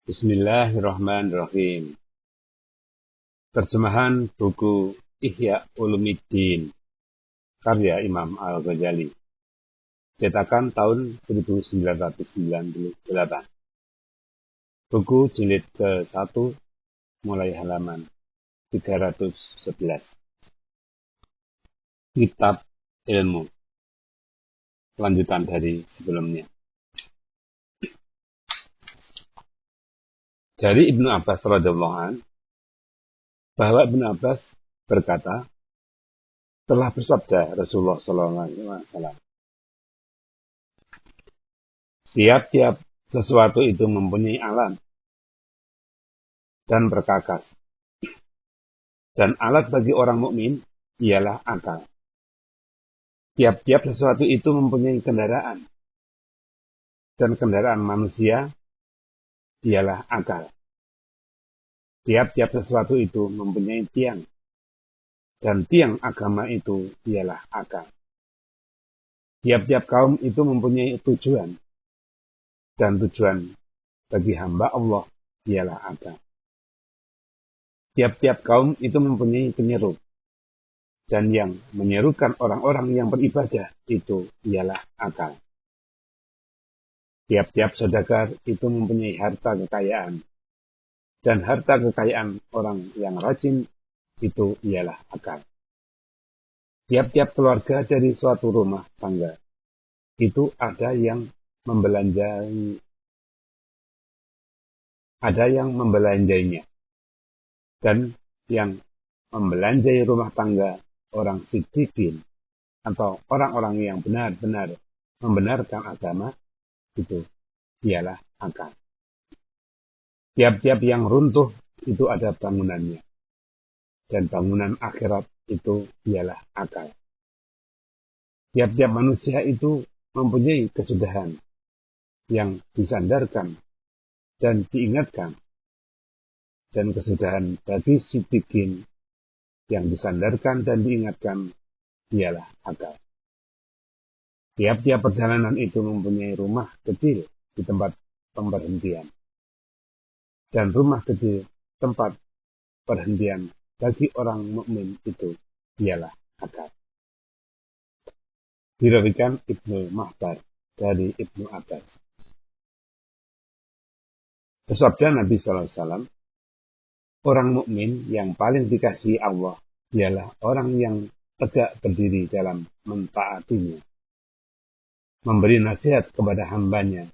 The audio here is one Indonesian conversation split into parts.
Bismillahirrahmanirrahim. Terjemahan buku Ihya Ulumuddin karya Imam Al-Ghazali. Cetakan tahun 1998. Buku jilid ke-1 mulai halaman 311. Kitab Ilmu. Lanjutan dari sebelumnya. Dari Ibnu Abbas radhiyallahu anhu bahwa Ibnu Abbas berkata, telah bersabda Rasulullah SAW, tiap-tiap sesuatu itu mempunyai alat dan berkakas, dan alat bagi orang mukmin ialah akal. Tiap-tiap sesuatu itu mempunyai kendaraan, dan kendaraan manusia ialah akal. Tiap-tiap sesuatu itu mempunyai tiang, dan tiang agama itu ialah akal. Tiap-tiap kaum itu mempunyai tujuan, dan tujuan bagi hamba Allah ialah akal. Tiap-tiap kaum itu mempunyai penyeru, dan yang menyerukan orang-orang yang beribadah itu ialah akal. Tiap-tiap saudagar itu mempunyai harta kekayaan, dan harta kekayaan orang yang rajin itu ialah akal. Tiap-tiap keluarga dari suatu rumah tangga itu ada yang membelanjainya, dan yang membelanjai rumah tangga orang siddiqin atau orang-orang yang benar-benar membenarkan agama itu ialah akal. Tiap-tiap yang runtuh itu ada bangunannya, dan bangunan akhirat itu ialah akal. Tiap-tiap manusia itu mempunyai kesudahan yang disandarkan dan diingatkan, dan kesudahan bagi siddiqin yang disandarkan dan diingatkan ialah akal. Tiap-tiap perjalanan itu mempunyai rumah kecil di tempat pemberhentian, dan rumah kecil tempat perhentian bagi orang mukmin itu ialah akal. Diriwayatkan Ibnu Mahbar dari Ibnu Abbas. Bersabda Nabi SAW, orang mukmin yang paling dikasihi Allah ialah orang yang tegak berdiri dalam mentaatinya, memberi nasihat kepada hambanya,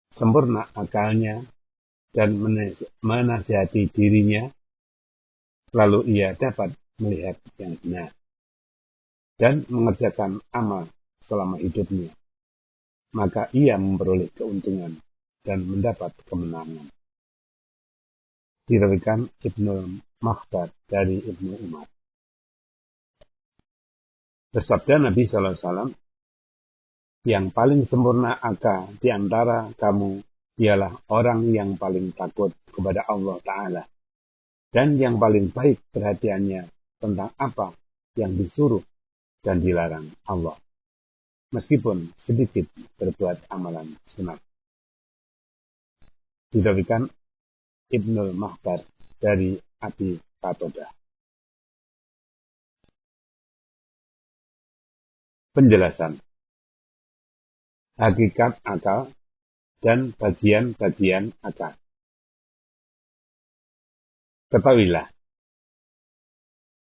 sempurna akalnya, dan menasihati dirinya, lalu ia dapat melihat yang benar dan mengerjakan amal selama hidupnya, maka ia memperoleh keuntungan dan mendapat kemenangan. Diriwayatkan Ibnu Mahbar dari Ibnu Umar. Bersabda Nabi SAW, yang paling sempurna akal di antara kamu ialah orang yang paling takut kepada Allah Ta'ala, dan yang paling baik perhatiannya tentang apa yang disuruh dan dilarang Allah, meskipun sedikit berbuat amalan sunat. Diriwayatkan Ibnu Mahbar dari Abi Qatadah. Penjelasan hakikat akal dan bagian-bagian akal. Ketahuilah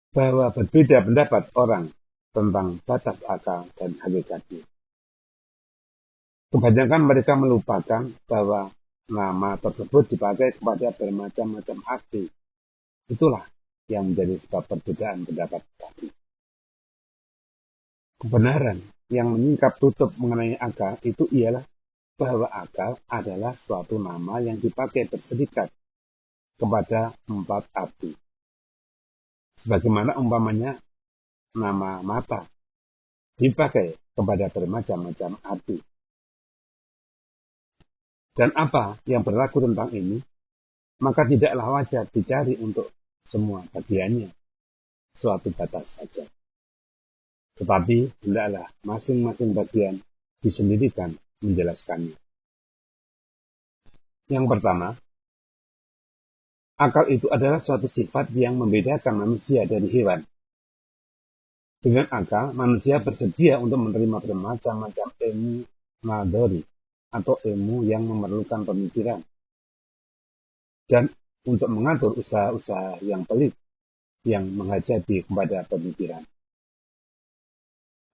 bahwa berbeda pendapat orang tentang batas akal dan hakikatnya. Kebanyakan mereka melupakan bahwa nama tersebut dipakai kepada bermacam-macam arti. Itulah yang menjadi sebab perbedaan pendapat tadi. Kebenaran yang menyingkap tutup mengenai akal itu ialah bahwa akal adalah suatu nama yang dipakai berserikat kepada 4 arti. Sebagaimana umpamanya nama mata dipakai kepada bermacam-macam arti. Dan apa yang berlaku tentang ini, maka tidaklah wajar dicari untuk semua bagiannya suatu batas saja. Tetapi hendaklah masing-masing bagian disendirikan menjelaskannya. Yang pertama, akal itu adalah suatu sifat yang membedakan manusia dari hewan. Dengan akal, manusia bersedia untuk menerima bermacam-macam ilmu nadori atau ilmu yang memerlukan pemikiran dan untuk mengatur usaha-usaha yang pelik yang menghajati kepada pemikiran.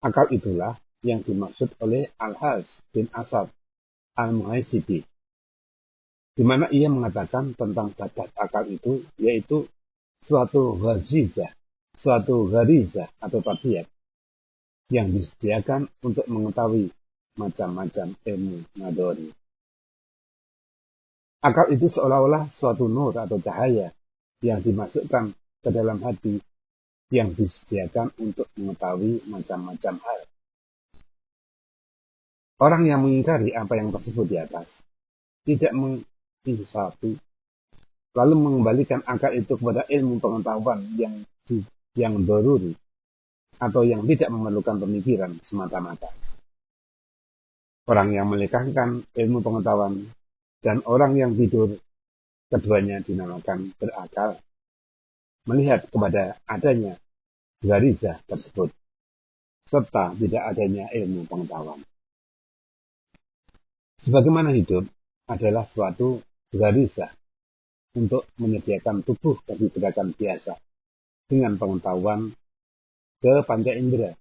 Akal itulah yang dimaksud oleh Al-Hajj bin Asad Al-Muhaisibi, di mana ia mengatakan tentang batas akal itu, yaitu suatu gharizah atau tabiat yang disediakan untuk mengetahui macam-macam ilmu nadori. Akal itu seolah-olah suatu nur atau cahaya yang dimasukkan ke dalam hati yang disediakan untuk mengetahui macam-macam hal. Orang yang mengingkari apa yang tersebut di atas tidak menginsafi, lalu mengembalikan akal itu kepada ilmu pengetahuan yang doruri atau yang tidak memerlukan pemikiran semata-mata. Orang yang melekangkan ilmu pengetahuan dan orang yang tidur, keduanya dinamakan berakal, melihat kepada adanya gharizah tersebut, serta tidak adanya ilmu pengetahuan. Sebagaimana hidup adalah suatu gharizah untuk menyediakan tubuh bagi gerakan biasa dengan pengetahuan ke panca indera,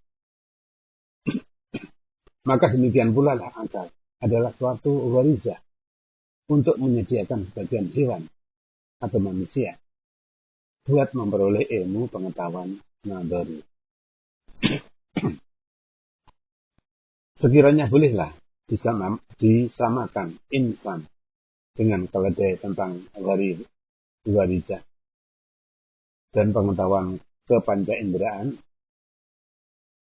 maka demikian pula lah akal adalah suatu gharizah untuk menyediakan sebagian hewan atau manusia buat memperoleh ilmu pengetahuan nadori. Sekiranya bolehlah disamakan insan dengan keledai tentang gharizah dan pengetahuan kepancainderaan,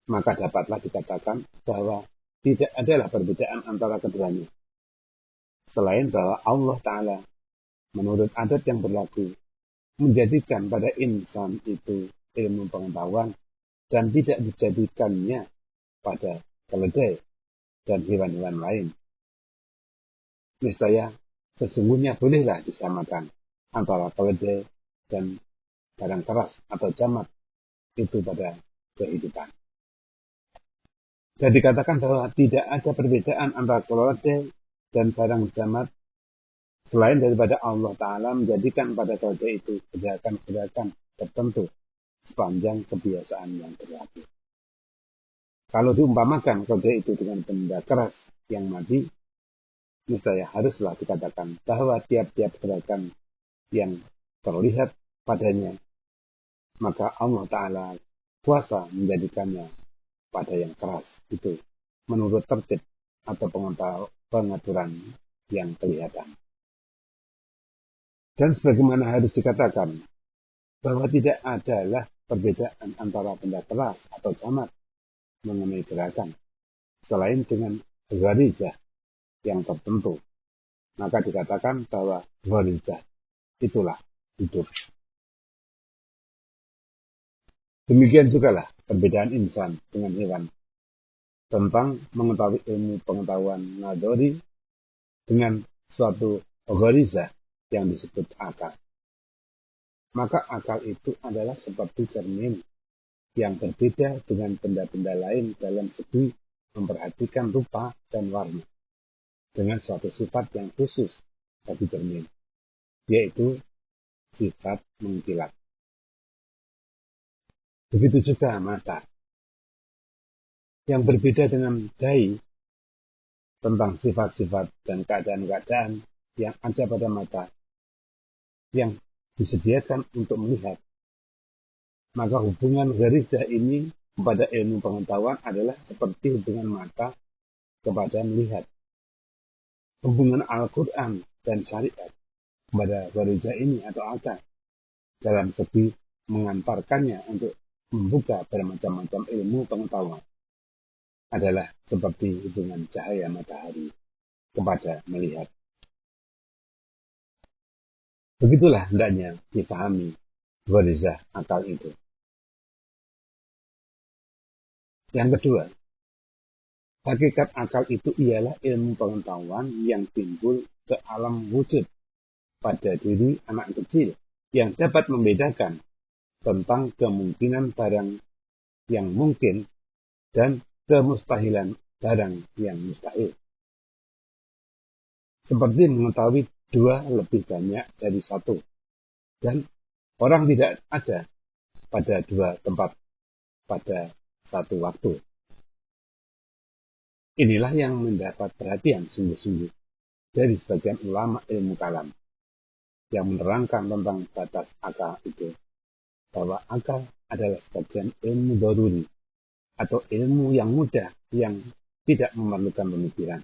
maka dapatlah dikatakan bahwa tidak adalah perbedaan antara keduanya, selain bahwa Allah Ta'ala menurut adat yang berlaku menjadikan pada insan itu ilmu pengetahuan dan tidak dijadikannya pada keledai dan hewan-hewan lain. Niscaya sesungguhnya bolehlah disamakan antara keledai dan barang keras atau jamat itu pada kehidupan. Dan dikatakan bahwa tidak ada perbedaan antara keledai dan barang jamat selain daripada Allah Ta'ala menjadikan pada keledai itu gerakan-gerakan tertentu sepanjang kebiasaan yang berlaku. Kalau diumpamakan keledai itu dengan benda keras yang mati, niscaya haruslah dikatakan bahwa tiap-tiap gerakan yang terlihat padanya, maka Allah Ta'ala kuasa menjadikannya pada yang keras itu menurut tertib atau pengaturan yang kelihatan. Dan sebagaimana harus dikatakan bahwa tidak adalah perbedaan antara benda keras atau jamat mengenai gerakan, selain dengan gharizah yang tertentu, maka dikatakan bahwa gharizah itulah hidup. Demikian jugalah perbedaan insan dengan hewan tentang mengetahui ilmu pengetahuan nadori dengan suatu gharizah yang disebut akal. Maka akal itu adalah seperti cermin yang berbeda dengan benda-benda lain dalam segi memperhatikan rupa dan warna dengan suatu sifat yang khusus bagi cermin, yaitu sifat mengkilat. Begitu juga mata yang berbeda dengan dai tentang sifat-sifat dan keadaan-keadaan yang ada pada mata yang disediakan untuk melihat. Maka hubungan gharizah ini kepada ilmu pengetahuan adalah seperti hubungan mata kepada melihat. Hubungan Al-Quran dan syariat kepada gharizah ini atau akal dalam segi mengantarkannya untuk membuka bermacam-macam ilmu pengetahuan adalah seperti hubungan cahaya matahari kepada melihat. Begitulah hendaknya difahami gharizah akal itu. Yang kedua, hakikat akal itu ialah ilmu pengetahuan yang timbul ke alam wujud pada diri anak kecil yang dapat membedakan tentang kemungkinan barang yang mungkin dan kemustahilan barang yang mustahil. Seperti mengetahui dua lebih banyak dari satu, dan orang tidak ada pada dua tempat pada satu waktu. Inilah yang mendapat perhatian sungguh-sungguh dari sebagian ulama ilmu kalam yang menerangkan tentang batas akal itu, bahwa akal adalah sebagian ilmu daruri atau ilmu yang mudah yang tidak memerlukan pemikiran.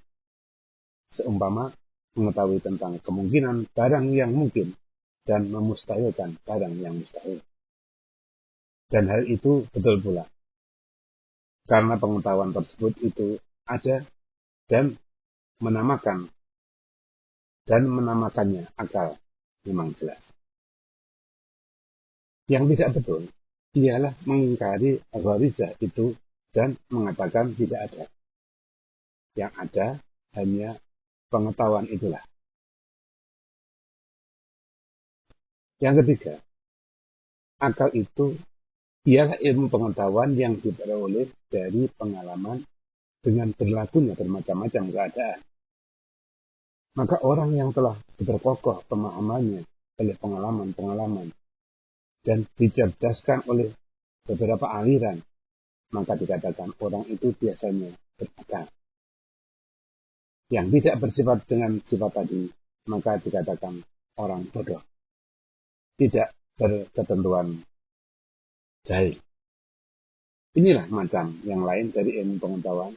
Seumpama mengetahui tentang kemungkinan barang yang mungkin dan memustahilkan barang yang mustahil. Dan hal itu betul pula, karena pengetahuan tersebut itu ada dan menamakannya akal memang jelas. Yang tidak betul ialah mengingkari gharizah itu dan mengatakan tidak ada. Yang ada hanya pengetahuan itulah. Yang ketiga, akal itu ialah ilmu pengetahuan yang diperoleh dari pengalaman dengan berlakunya bermacam-macam keadaan. Maka orang yang telah diperkokoh pemahamannya oleh pengalaman-pengalaman dan dicerdaskan oleh beberapa aliran, maka dikatakan orang itu biasanya berakal. Yang tidak bersifat dengan sifat tadi, maka dikatakan orang bodoh. Tidak berketentuan jahil. Inilah macam yang lain dari ilmu pengetahuan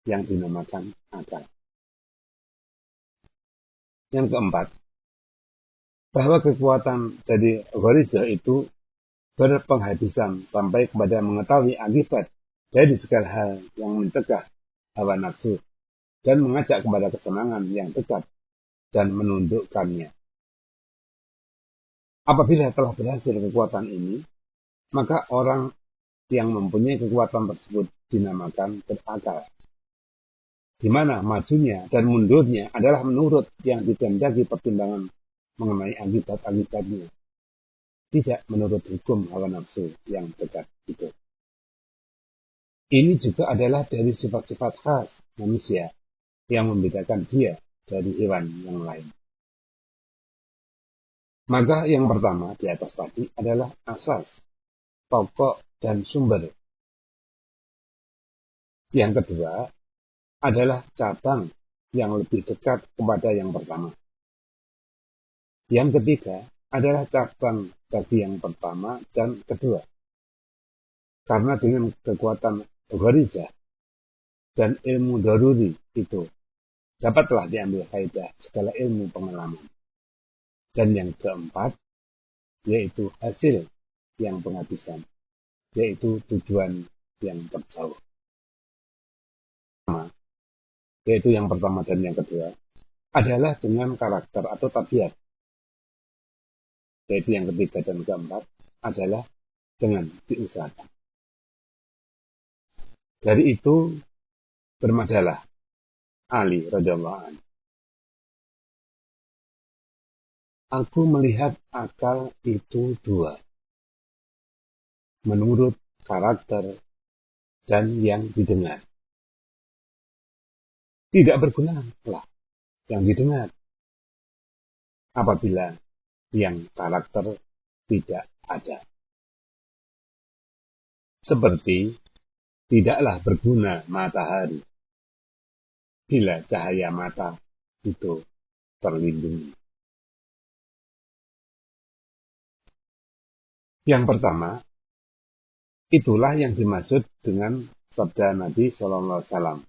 yang dinamakan akal. Yang keempat, bahwa kekuatan dari gharizah itu berpenghabisan sampai kepada mengetahui akibat dari segala hal yang mencegah hawa nafsu dan mengajak kepada kesenangan yang dekat dan menundukkannya. Apabila telah berhasil kekuatan ini, maka orang yang mempunyai kekuatan tersebut dinamakan berakal, di mana majunya dan mundurnya adalah menurut yang dikehendaki pertimbangan mengenai akibat-akibatnya, tidak menurut hukum hawa nafsu yang dekat itu. Ini juga adalah dari sifat-sifat khas manusia yang membedakan dia dari hewan yang lain. Maka yang pertama di atas tadi adalah asas, pokok, dan sumber. Yang kedua adalah cabang yang lebih dekat kepada yang pertama. Yang ketiga adalah cabang bagi yang pertama dan kedua. Karena dengan kekuatan gharizah dan ilmu daruri itu dapatlah diambil faedah segala ilmu pengalaman. Dan yang keempat, yaitu hasil yang penghabisan, yaitu tujuan yang terjauh. Yaitu yang pertama dan yang kedua, adalah dengan karakter atau tabiat. Yaitu yang ketiga dan keempat adalah dengan diusahakan. Dari itu bermadalah Ali radhiyallahu anhu. Aku melihat akal itu dua, menurut karakter dan yang didengar. Tidak bergunalah yang didengar apabila yang karakter tidak ada. Seperti tidaklah berguna matahari bila cahaya mata itu terlindungi. Yang pertama, itulah yang dimaksud dengan sabda Nabi SAW.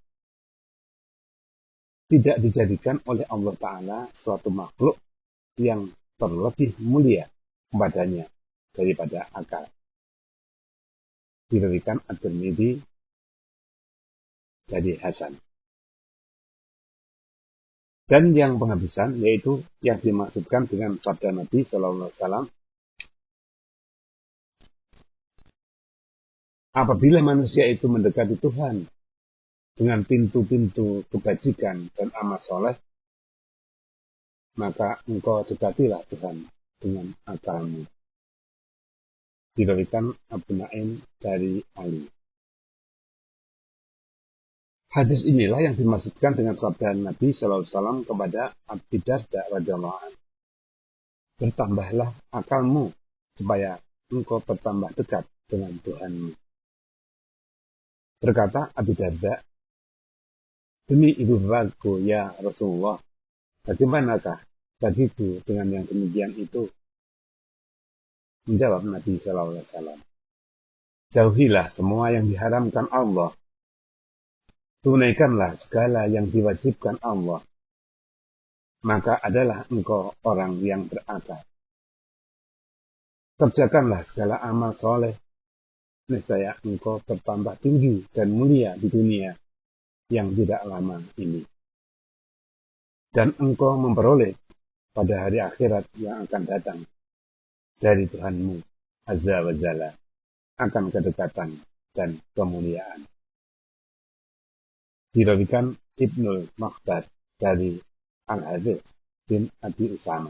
Tidak dijadikan oleh Allah Ta'ala suatu makhluk yang terlebih mulia kepadanya daripada akal. Diberikan At-Tirmidzi dari Hasan. Dan yang penghabisan yaitu yang dimaksudkan dengan sabda Nabi SAW. Apabila manusia itu mendekati Tuhan dengan pintu-pintu kebajikan dan amal soleh, maka engkau dekatilah Tuhan dengan akalmu. Diriwayatkan Abu Naim dari Ali. Hadis inilah yang dimaksudkan dengan sabda Nabi Sallallahu Alaihi Wasallam kepada Abi Darda radhiyallahu anhu. Bertambahlah akalmu supaya engkau bertambah dekat dengan Tuhanmu. Berkata Abi Darda, demi ibu bapakku ya Rasulullah, bagaimanakah bagiku dengan yang demikian itu? Menjawab Nabi Sallallahu Alaihi Wasallam, jauhilah semua yang diharamkan Allah. Tunaikanlah segala yang diwajibkan Allah. Maka adalah engkau orang yang berakal. Kerjakanlah segala amal soleh. Niscaya engkau bertambah tinggi dan mulia di dunia yang tidak lama ini. Dan engkau memperoleh pada hari akhirat yang akan datang dari Tuhanmu Azza wa Jalla akan kedekatan dan kemuliaan. Diriwayatkan Ibnul Makhdad dari Al-Hadits bin Abi Usama.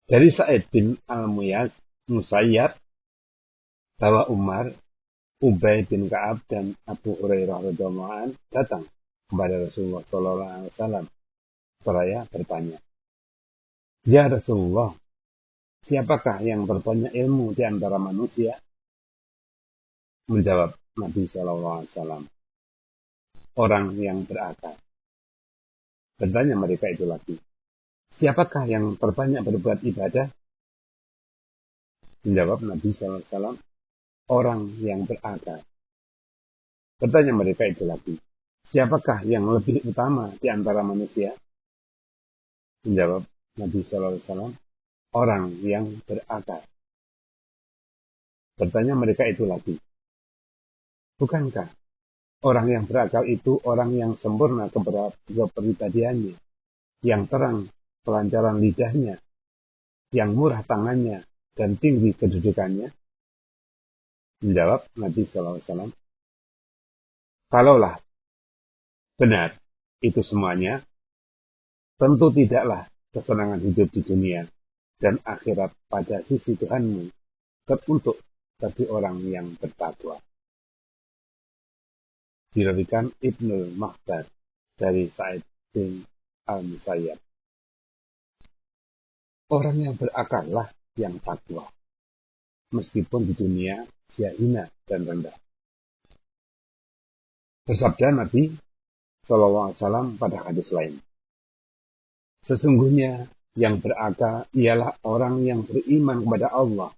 Dari Sa'id bin Al-Musayyab bahwa Umar, Ubay bin Ka'ab dan Abu Hurairah radhiyallahu anhu datang kepada Rasulullah sallallahu alaihi wasallam seraya bertanya, "Ya Rasulullah, siapakah yang berbanyak ilmu di antara manusia?" Menjawab Nabi sallallahu alaihi wasallam, "Orang yang berakal." Bertanya mereka itu lagi, "Siapakah yang terbanyak berbuat ibadah?" Menjawab Nabi sallallahu alaihi wasallam, "Orang yang berakal." Bertanya mereka itu lagi, "Siapakah yang lebih utama di antara manusia?" Menjawab Nabi sallallahu alaihi wasallam, "Orang yang berakal." Bertanya mereka itu lagi, "Bukankah orang yang berakal itu orang yang sempurna kepribadiannya, yang terang kelancaran lidahnya, yang murah tangannya, dan tinggi kedudukannya?" Menjawab Nabi sallallahu alaihi wasallam, "Kalaulah benar itu semuanya, tentu tidaklah kesenangan hidup di dunia dan akhirat pada sisi Tuhanmu teruntuk bagi orang yang bertakwa." Diriwayatkan Ibnul Makhdad dari Sa'id bin Al-Musayyab. Orang yang berakallah yang takwa, meskipun di dunia dia hina dan rendah. Bersabda Nabi Sallallahu Alaihi Wasallam pada hadis lain, sesungguhnya yang berakal ialah orang yang beriman kepada Allah,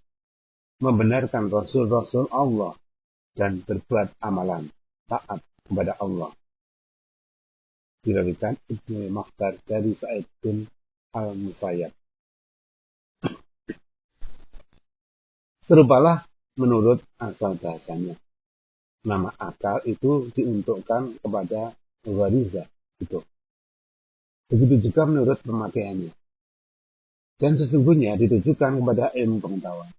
membenarkan Rasul-Rasul Allah, dan berbuat amalan taat kepada Allah. Diriwayatkan Ibnu Makhdad dari Sa'id bin Al-Musayyab. Serupalah menurut asal bahasanya. Nama akal itu diuntukkan kepada Ghariza itu. Begitu juga menurut pemakaiannya. Dan sesungguhnya ditujukan kepada ilmu pengetahuan.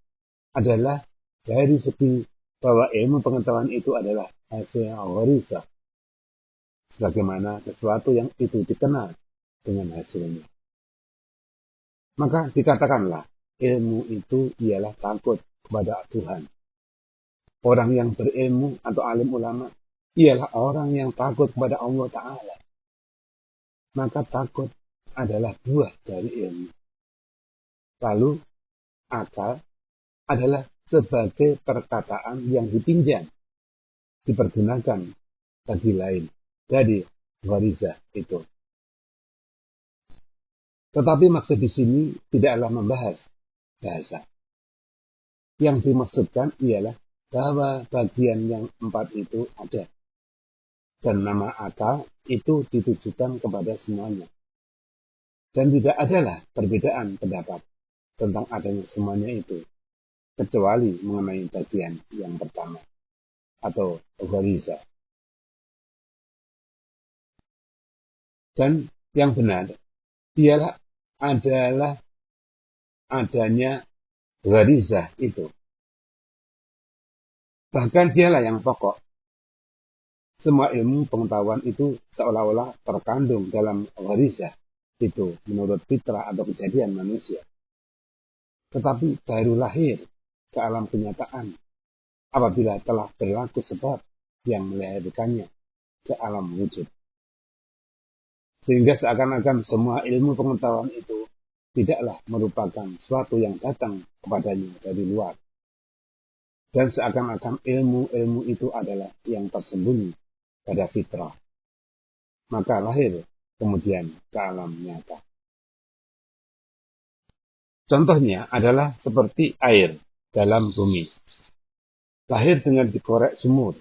Adalah dari segi bahwa ilmu pengetahuan itu adalah hasil Ghariza. Sebagaimana sesuatu yang itu dikenal dengan hasilnya. Maka dikatakanlah ilmu itu ialah takut kepada Tuhan. Orang yang berilmu atau alim ulama ialah orang yang takut kepada Allah Ta'ala. Maka takut adalah buah dari ilmu. Lalu akal adalah sebagai perkataan yang dipinjam, dipergunakan bagi lain dari Ghariza itu. Tetapi maksud di sini tidaklah membahas bahasa. Yang dimaksudkan ialah bahwa bagian yang 4 itu ada. Dan nama akal itu ditujukan kepada semuanya. Dan tidak adalah perbedaan pendapat tentang adanya semuanya itu, kecuali mengenai bagian yang pertama, atau Ghariza. Dan yang benar ialah adalah adanya Ghariza itu. Bahkan dialah yang pokok. semua ilmu pengetahuan itu seolah-olah terkandung dalam gharizah itu menurut fitrah atau kejadian manusia. Tetapi baru lahir ke alam kenyataan apabila telah berlaku sebab yang melahirkannya ke alam wujud. Sehingga seakan-akan semua ilmu pengetahuan itu tidaklah merupakan suatu yang datang kepadanya dari luar. Dan seakan-akan ilmu-ilmu itu adalah yang tersembunyi pada fitrah. Maka lahir kemudian ke alam nyata. Contohnya adalah seperti air dalam bumi. Lahir dengan dikorek sumur,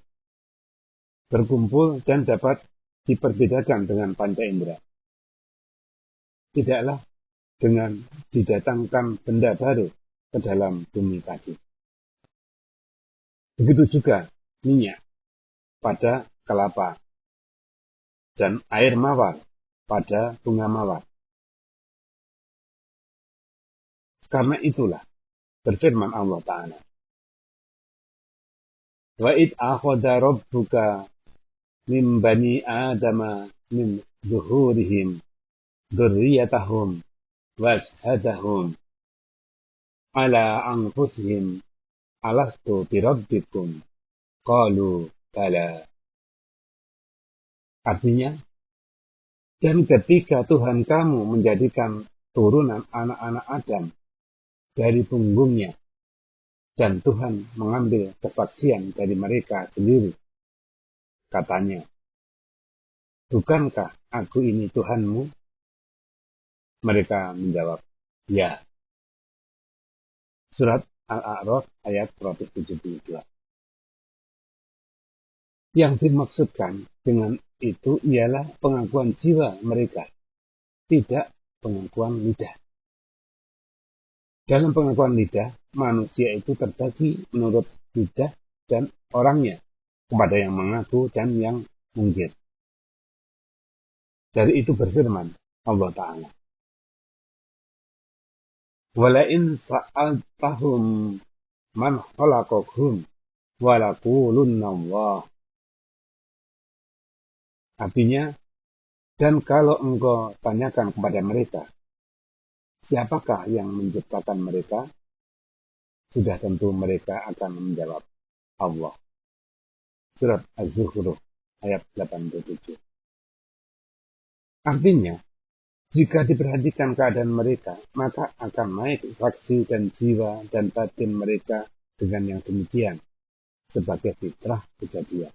berkumpul dan dapat diperbedakan dengan panca indera. Tidaklah dengan didatangkan benda baru ke dalam bumi tadi. Begitu juga minyak pada kelapa dan air mawar pada bunga mawar. Karena itulah berfirman Allah Ta'ala. Wa id akhadha rabbuka min bani adama min zuhurihim dzurriyyatahum washhadahum ala anfusihim alastu birabbikum qalu bala. Artinya, dan ketika Tuhan kamu menjadikan turunan anak-anak Adam dari punggungnya, dan Tuhan mengambil kesaksian dari mereka sendiri, katanya, bukankah aku ini Tuhanmu? Mereka menjawab, ya. Surat Al-A'raf ayat 172. Yang dimaksudkan dengan itu ialah pengakuan jiwa mereka, tidak pengakuan lidah. Dalam pengakuan lidah, manusia itu terbagi menurut lidah dan orangnya, kepada yang mengaku dan yang mungkir. Dari itu berfirman Allah Ta'ala. Walain sa'altahum man khalaqahum walaqulunna Allah. Artinya, dan kalau engkau tanyakan kepada mereka, siapakah yang menciptakan mereka? Sudah tentu mereka akan menjawab, Allah. Surat Az-Zukhruf ayat 87. Artinya, jika diperhatikan keadaan mereka, maka akan naik saksi dan jiwa dan batin mereka dengan yang demikian sebagai fitrah kejadian.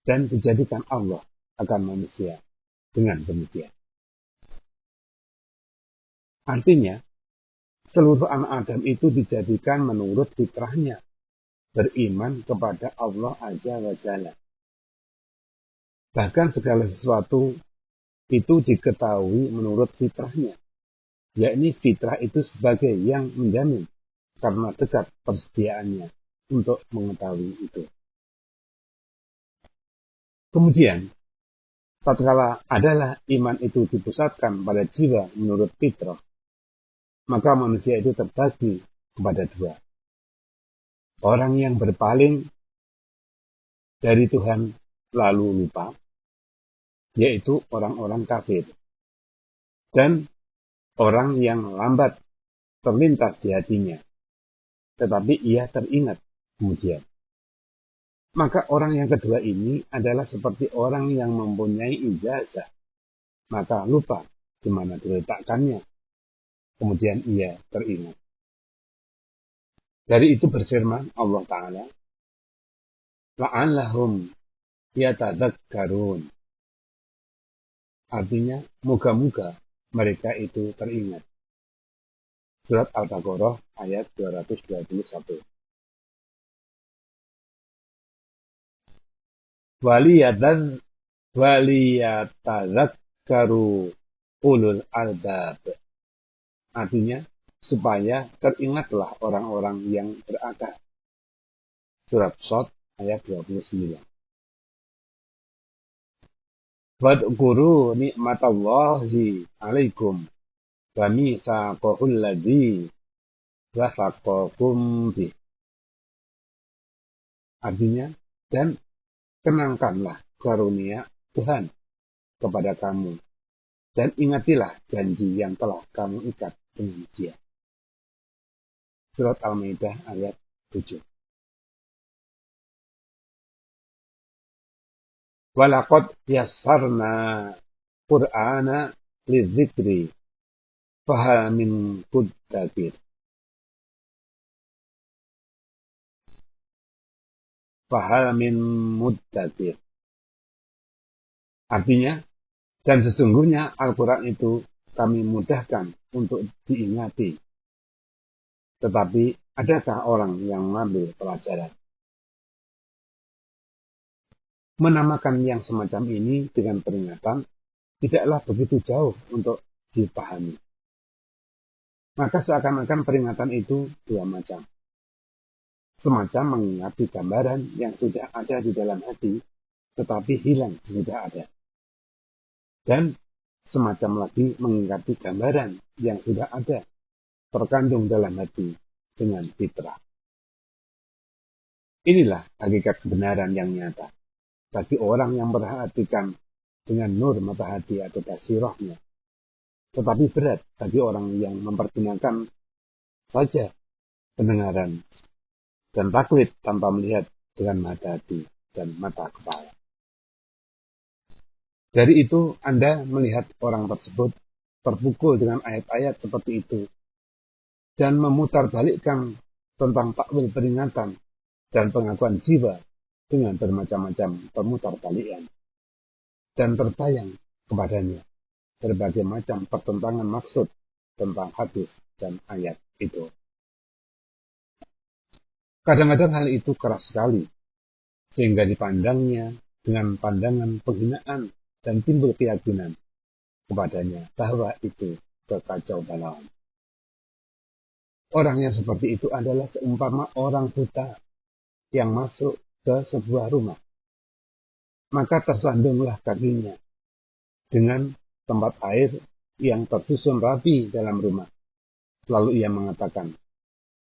Dan dijadikan Allah akan manusia dengan demikian. Artinya, seluruh anak Adam itu dijadikan menurut fitrahnya, beriman kepada Allah Azza wa Jalla. Bahkan segala sesuatu itu diketahui menurut fitrahnya, yakni fitrah itu sebagai yang menjamin karena dekat persediaannya untuk mengetahui itu. Kemudian, tatkala adalah iman itu dipusatkan pada jiwa menurut fitrah, maka manusia itu terbagi kepada dua. Orang yang berpaling dari Tuhan lalu lupa, yaitu orang-orang kafir. Dan orang yang lambat terlintas di hatinya, tetapi ia teringat kemudian. Maka orang yang kedua ini adalah seperti orang yang mempunyai ijazah, maka lupa di mana diletakkannya. Kemudian ia teringat. Dari itu berfirman Allah Ta'ala, la'allahum yatadzakkarun. Artinya, moga-moga mereka itu teringat. Surat Al-Baqarah ayat 221. Waliyatadzakkaru ulul albab. Artinya, supaya teringatlah orang-orang yang berakal. Surat Shad ayat 29. Wad'kuru ni'matallahi alaikum wa mitsaqahul ladzi wasaqakum bih. Artinya, dan kenangkanlah karunia Tuhan kepada kamu, dan ingatilah janji yang telah kamu ikat dengan Dia. Surat Al-Maidah ayat 7. Walaqad yassarna Qur'ana lidzikri fahal min muddakir. Fahal min muddakir. Artinya, dan sesungguhnya Al-Quran itu kami mudahkan untuk diingati. Tetapi, adakah orang yang mengambil pelajaran? Menamakan yang semacam ini dengan peringatan tidaklah begitu jauh untuk dipahami. Maka seakan-akan peringatan itu dua macam. Semacam mengingati gambaran yang sudah ada di dalam hati, tetapi hilang sudah ada. Dan semacam lagi mengingati gambaran yang sudah ada, terkandung dalam hati dengan fitrah. Inilah hakikat kebenaran yang nyata bagi orang yang memperhatikan dengan nur mata hati atau basirahnya. Tetapi berat bagi orang yang mempergunakan saja pendengaran dan taklid tanpa melihat dengan mata hati dan mata kepala. Dari itu Anda melihat orang tersebut terpukul dengan ayat-ayat seperti itu dan memutarbalikkan tentang takwil peringatan dan pengakuan jiwa dengan bermacam-macam pemutarbalikan, dan terbayang kepadanya berbagai macam pertentangan maksud tentang hadis dan ayat itu. Kadang-kadang hal itu keras sekali, sehingga dipandangnya dengan pandangan penghinaan dan timbul keyakinan kepadanya bahwa itu kekacauan. Orang yang seperti itu adalah seumpama orang buta yang masuk ke sebuah rumah. Maka tersandunglah kakinya dengan tempat air yang tersusun rapi dalam rumah. Lalu ia mengatakan,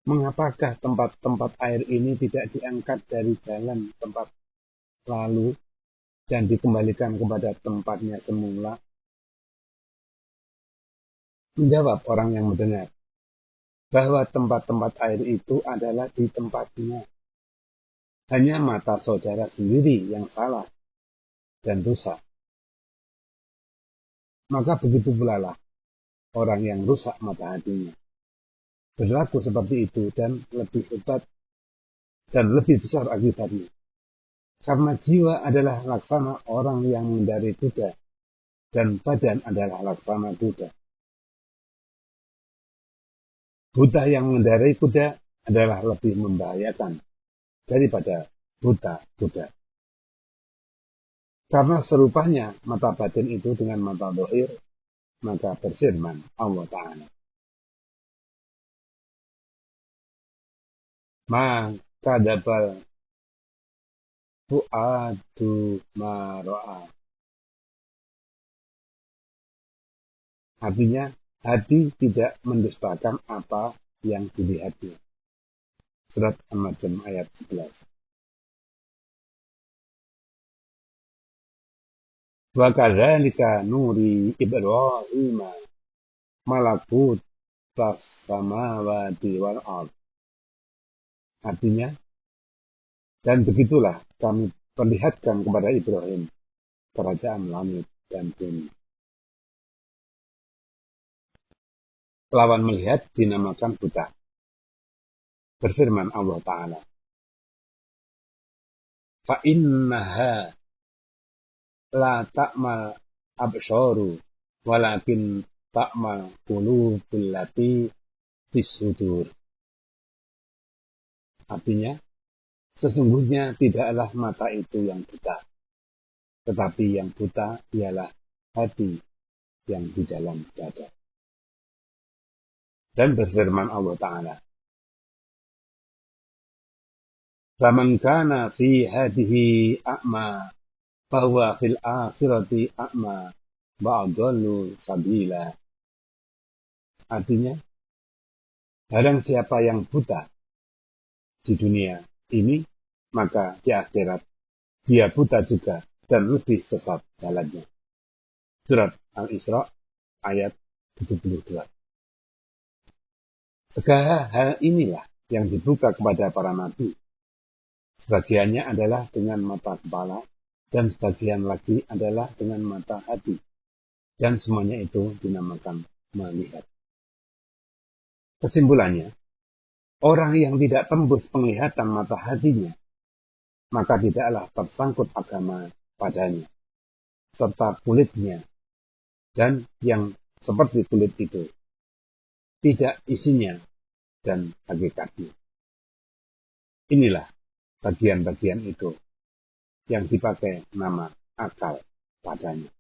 mengapakah tempat-tempat air ini tidak diangkat dari jalan tempat lalu dan dikembalikan kepada tempatnya semula? Menjawab orang yang mendengar, bahwa tempat-tempat air itu adalah di tempatnya. Hanya mata saudara sendiri yang salah dan rusak. Maka begitu pula lah orang yang rusak mata hatinya. Berlaku seperti itu dan lebih hebat dan lebih besar akibatnya. Karena jiwa adalah laksana orang yang mengendarai kuda dan badan adalah laksana kuda. Buta yang mengendarai kuda adalah lebih membahayakan daripada buta kuda. Karena serupanya mata batin itu dengan mata zahir, maka berfirman Allah Ta'ala, ma kadabal fu'adu ma ra'a. Artinya, hati tidak mendustakan apa yang dilihatnya. Surat An-Najm ayat 11. Wa kadzalika nuri Ibrahim malakut samawati wal ard. Artinya, dan begitulah kami perlihatkan kepada Ibrahim kerajaan langit dan bumi. Lawan melihat dinamakan buta. Berfirman Allah Ta'ala, fa innaha la ta'mal absharu walakin ta'mal qulubul lati fis-sudur. Artinya, sesungguhnya tidaklah mata itu yang buta, tetapi yang buta ialah hati yang di dalam dada. Dan berfirman Allah Ta'ala, faman kana fi hadhihi a'ma fahuwa fil akhirati a'ma ba'dallu sabila. Artinya, barang siapa yang buta di dunia ini, maka di akhirat dia buta juga dan lebih sesat jalannya. Surat Al-Isra ayat 72. Segala hal inilah yang dibuka kepada para nabi. Sebagiannya adalah dengan mata kepala, dan sebagian lagi adalah dengan mata hati. Dan semuanya itu dinamakan melihat. Kesimpulannya, orang yang tidak tembus penglihatan mata hatinya, maka tidaklah tersangkut agama padanya, serta kulitnya, dan yang seperti kulit itu, tidak isinya dan hakikatnya. Inilah bagian-bagian itu yang dipakai nama akal padanya.